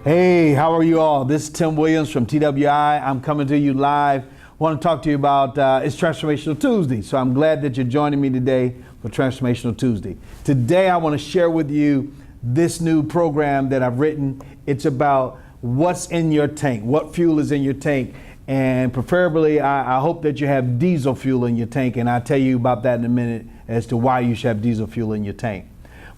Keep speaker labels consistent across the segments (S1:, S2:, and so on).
S1: Hey, how are you all? This is Tim Williams from TWI. I'm coming to you live. I want to talk to you about it's Transformational Tuesday. So I'm glad that you're joining me today for Transformational Tuesday. Today I want to share with you this new program that I've written. It's about what's in your tank, what fuel is in your tank. And preferably, I hope that you have diesel fuel in your tank. And I'll tell you about that in a minute as to why you should have diesel fuel in your tank.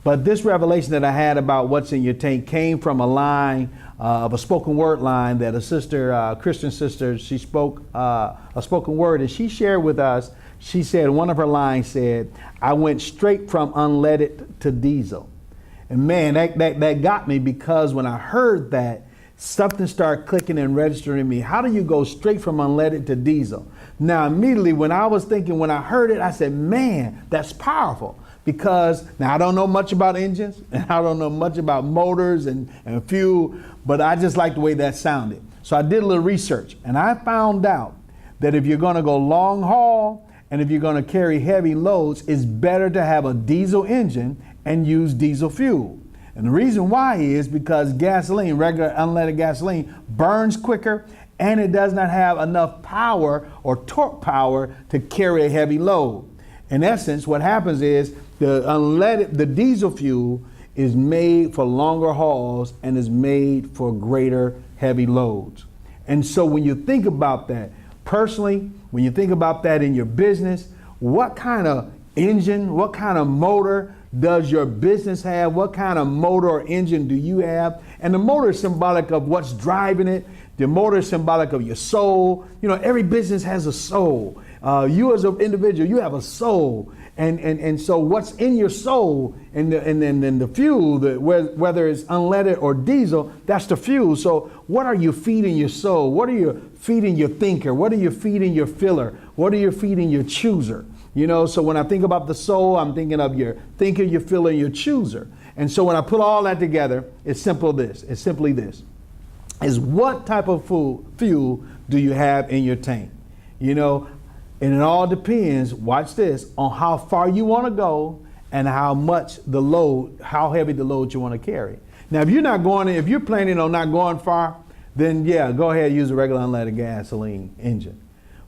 S1: But this revelation that I had about what's in your tank came from a line of a spoken word line that a sister, Christian sister, she spoke a spoken word, and she shared with us. She said, one of her lines said, "I went straight from unleaded to diesel." And man, that got me, because when I heard that, something started clicking and registering in me. How do you go straight from unleaded to diesel? Now, immediately when I heard it, I said, man, that's powerful. Because now I don't know much about engines, and I don't know much about motors and fuel, but I just like the way that sounded. So I did a little research, and I found out that if you're going to go long haul and if you're going to carry heavy loads, it's better to have a diesel engine and use diesel fuel. And the reason why is because gasoline, regular unleaded gasoline, burns quicker, and it does not have enough power or torque power to carry a heavy load. In essence, what happens is the diesel fuel is made for longer hauls and is made for greater heavy loads. And so when you think about that personally, when you think about that in your business, what kind of engine, what kind of motor does your business have? What kind of motor or engine do you have? And the motor is symbolic of what's driving it. The motor is symbolic of your soul. You know, every business has a soul. You as an individual, you have a soul. And so what's in your soul and then the fuel, whether it's unleaded or diesel, that's the fuel. So what are you feeding your soul? What are you feeding your thinker? What are you feeding your filler? What are you feeding your chooser? You know, so when I think about the soul, I'm thinking of your thinker, your filler, your chooser. And so when I put all that together, it's simply this, is what type of fuel do you have in your tank? You know, and it all depends, watch this, on how far you want to go and how much the load, how heavy the load you want to carry. Now, if you're planning on not going far, then yeah, go ahead and use a regular unleaded gasoline engine.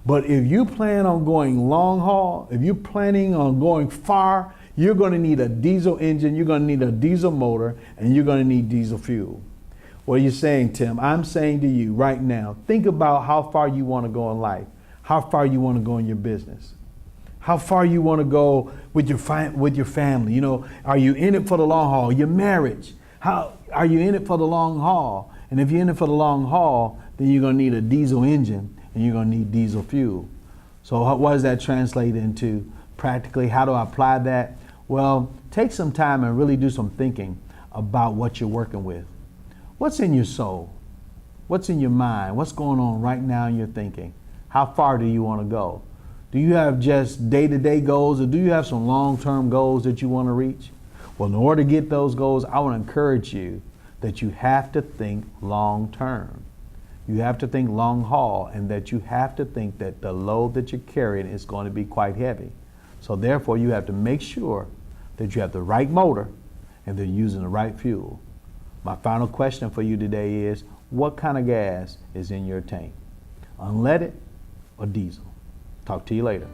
S1: But if you plan on going long haul, if you're planning on going far, you're going to need a diesel engine, you're going to need a diesel motor, and you're going to need diesel fuel. What are you saying, Tim? I'm saying to you right now, think about how far you want to go in life, how far you want to go in your business, how far you want to go with your family. You know, are you in it for the long haul? Your marriage, how are you in it for the long haul? And if you're in it for the long haul, then you're going to need a diesel engine and you're going to need diesel fuel. So what does that translate into practically? How do I apply that? Well, take some time and really do some thinking about what you're working with. What's in your soul? What's in your mind? What's going on right now in your thinking? How far do you want to go? Do you have just day-to-day goals, or do you have some long-term goals that you want to reach? Well, in order to get those goals, I want to encourage you that you have to think long-term. You have to think long haul, and that you have to think that the load that you're carrying is going to be quite heavy. So therefore, you have to make sure that you have the right motor and they're using the right fuel. My final question for you today is, what kind of gas is in your tank? Unleaded or diesel? Talk to you later.